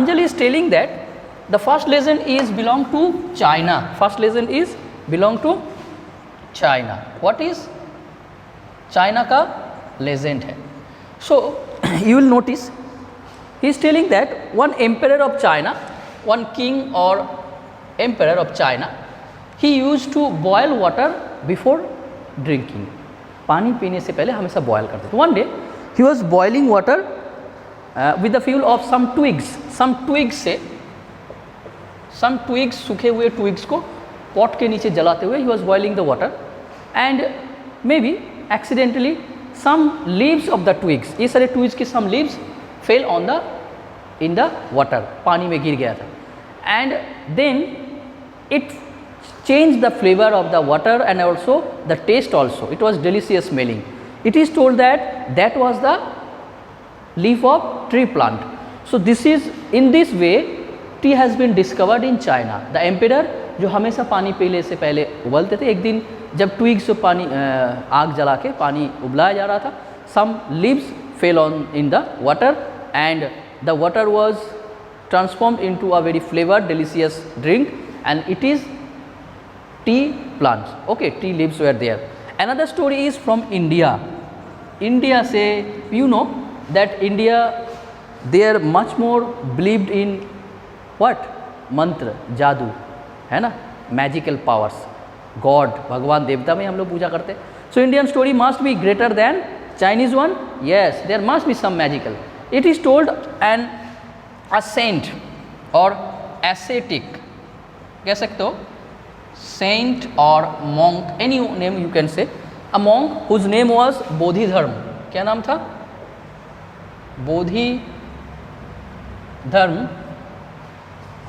Pranjali is telling that the first legend is belong to China. First legend is belong to China. What is China का legend है. So you will notice he is telling that one emperor of China, one king or emperor of China, he used to boil water before drinking. पानी पीने से पहले हमेशा boil करते थे. One day he was boiling water with the fuel of some twigs. Some twigs से some twigs, सूखे हुए twigs को pot के नीचे जलाते हुए he was boiling the water and maybe accidentally some leaves of the twigs, ये सारे twigs के some leaves fell on the in the water, पानी में गिर गया था and then it changed the flavor of the water and also the taste also. It was delicious smelling. It is told that that was the leaf of tree plant. So this is in this way tea has been discovered in China. The emperor जो हमेशा पानी पीने से पहले उबलते थे, एक दिन जब twigs से पानी आग जला के पानी उबलाया जा रहा था, some leaves fell on in the water and the water was transformed into a very flavored delicious drink and it is tea plants. Okay, tea leaves were there. Another story is from India. India say, you know that India they are much more believed in what? मंत्र, जादू, है ना, magical powers, God, भगवान देवता में हम लोग पूजा करते हैं. So Indian story must be greater than Chinese one. Yes, there must be some magical. It is told an a saint और एसेटिक, कह सकते हो सेंट और monk, any name you can say, a monk whose name was Bodhidharma. क्या नाम था? Bodhidharma.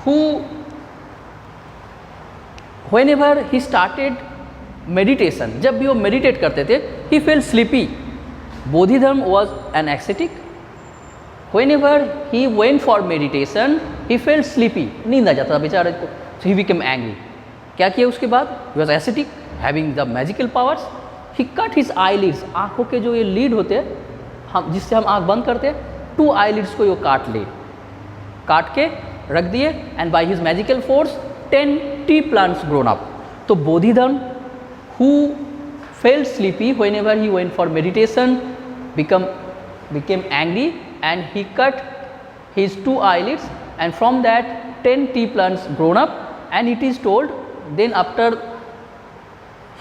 who whenever he started meditation, जब भी वो meditate करते थे, he felt sleepy. Bodhidharma was an ascetic. Whenever he went for meditation, he felt sleepy. नींद आ जाता था बेचारे को. So he became angry. क्या किया उसके बाद? He was ascetic, having the magical powers. He cut his eyelids. आँखों के जो ये लीड होते हैं, हम जिससे हम आँख बंद करते हैं, 2 eyelids को ये काट ले, काट के रख दिए and by his magical force 10 tea plants grown up. तो Bodhidharma who felt sleepy whenever he went for meditation became angry and he cut his 2 eyelids and from that 10 tea plants grown up and it is told then after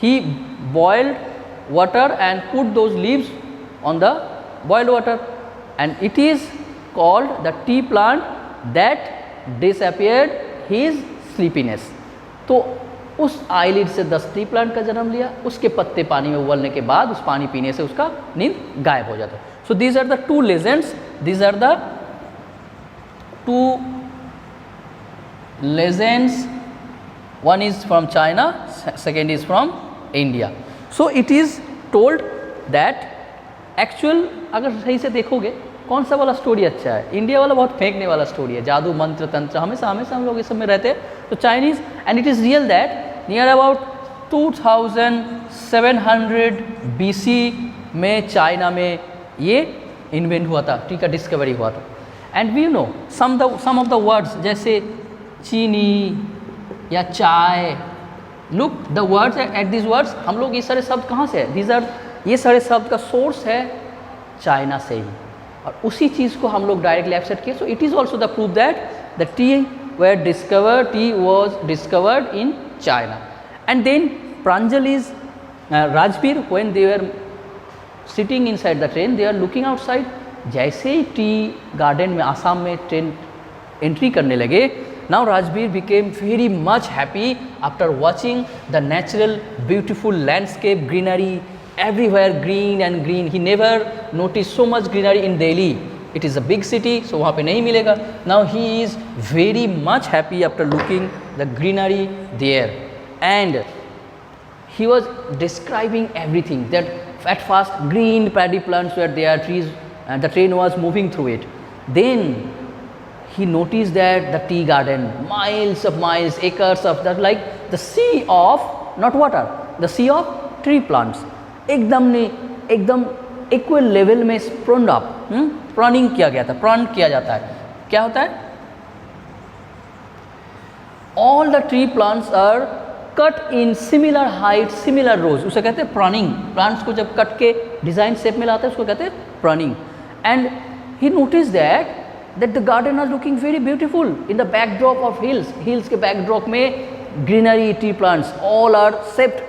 he boiled water and put those leaves on the boiled water and it is called the tea plant that disappeared his sleepiness. तो उस eyelid से 10 T plant का जन्म लिया, उसके पत्ते पानी में उबलने के बाद उस पानी पीने से उसका नींद गायब हो जाता है. So these are the 2 legends, these are the 2 legends. One is from China, second is from India. So it is told that actual अगर सही से देखोगे कौन सा वाला स्टोरी अच्छा है? इंडिया वाला बहुत फेंकने वाला स्टोरी है, जादू मंत्र तंत्र हमेशा हमेशा हम लोग इस सब में रहते हैं. तो Chinese and it is real that near about 2700 BC में चाइना में ये इन्वेंट हुआ था, टी का डिस्कवरी हुआ था. And we know some of the words जैसे चीनी या चाय. Look the words at this words, हम लोग ये सारे शब्द कहाँ से है? दीज आर, ये सारे शब्द का सोर्स है चाइना से ही और उसी चीज़ को हम लोग डायरेक्टली एक्सेप्ट किए. So it is also the proof that the tea was discovered in China. And then Pranjali's Rajbir when they are sitting in side the train, they are looking outside. जैसे ही टी गार्डन में आसाम में train entry करने लगे, now Rajbir became very much happy after watching the natural beautiful landscape, greenery everywhere, green and green. He never noticed so much greenery in Delhi. It is a big city, so वहाँ पे नहीं मिलेगा. Now he is very much happy after looking the greenery there, and he was describing everything. That at first green paddy plants were there, trees, and the train was moving through it. Then he noticed that the tea garden, miles of miles, acres of that, like the sea of not water, the sea of tree plants. एकदम equal level में स्प्रोन्ड up, प्रॉनिंग किया गया था. Prawn किया जाता है, क्या होता है? All the tree plants are cut in similar height similar rows, उसे कहते हैं प्रनिंग। प्लांट्स को जब कट के डिजाइन शेप में लाते हैं उसको कहते हैं pruning. And he notice that the garden are looking very beautiful in the backdrop of hills, hills के बैकड्रॉप में greenery, tree plants all are shaped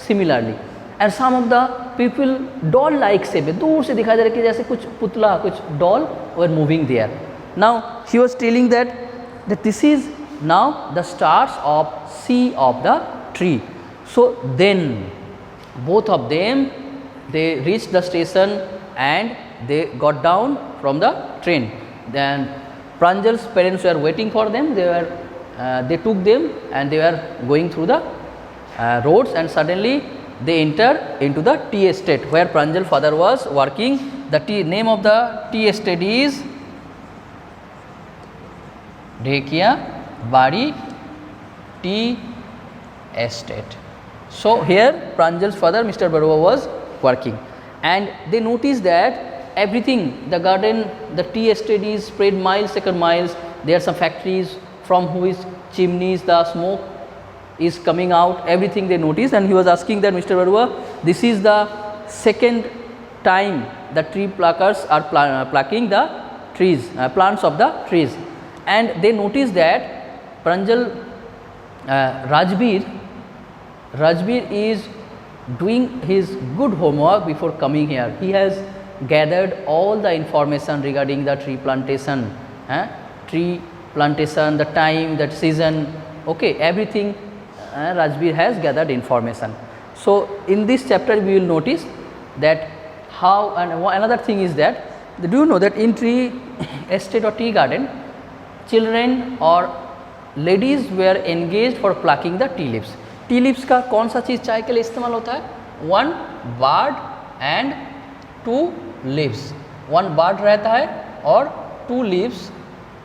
similarly. And some of the people doll like shape, दूर से दिखाई दे रहा है कि जैसे कुछ पुतला, कुछ doll were moving there. Now he was telling that this is now the stars of sea of the tree. So then both of them, they reached the station and they got down from the train. Then Pranjal's parents were waiting for them. They took them and they were going through the roads, and suddenly they entered into the tea estate where Pranjal's father was working. The name of the tea estate is Dhekia Bari Tea Estate. So here Pranjal's father, Mr. Barua, was working, and they noticed that everything, the garden, the tea estate is spread miles upon miles. There are some factories from whose chimneys the smoke is coming out. Everything they noticed, and he was asking that, Mr. Barua, this is the second time the tree pluckers are plucking the trees, plants of the trees, and they noticed that Pranjal Rajbir is doing his good homework before coming here. He has gathered all the information regarding the tree plantation, the time, that season, okay, everything Rajbir has gathered information. So in this chapter we will notice that how, and another thing is that, do you know that in tree estate or tea garden, children or ladies where engage for plucking the T lips. T lips का कौन सा चीज़ चाय के लिए इस्तेमाल होता है? 1 bud and 2 leaves। 1 bud रहता है और 2 leaves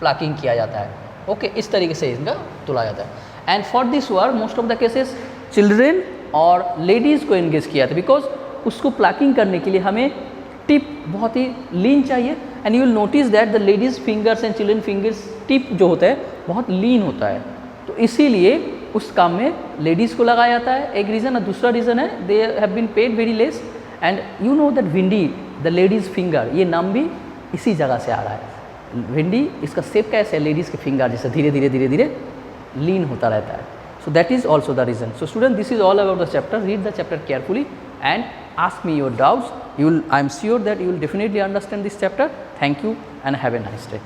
प्लकिंग किया जाता है, ओके, इस तरीके से इनका तुला जाता है। And for this work most of the cases children और लेडीज़ को एंगेज किया था, बिकॉज उसको प्लकिंग करने के लिए हमें टिप बहुत ही लीन चाहिए। And you will notice that the ladies fingers and children fingers tip जो होता है बहुत लीन होता है, तो इसीलिए उस काम में लेडीज़ को लगाया जाता है, एक रीज़न है। दूसरा रीज़न है they have been paid very less. And you know that विंडी, द लेडीज़ फिंगर, ये नाम भी इसी जगह से आ रहा है। विंडी, इसका शेप कैसे है? लेडीज़ के फिंगर जैसे धीरे धीरे धीरे धीरे लीन होता रहता है। So that is also the reason. So student, this is all about the chapter. Read the chapter carefully and ask me your doubts. I am sure that you will definitely understand this chapter. Thank you and have a nice day.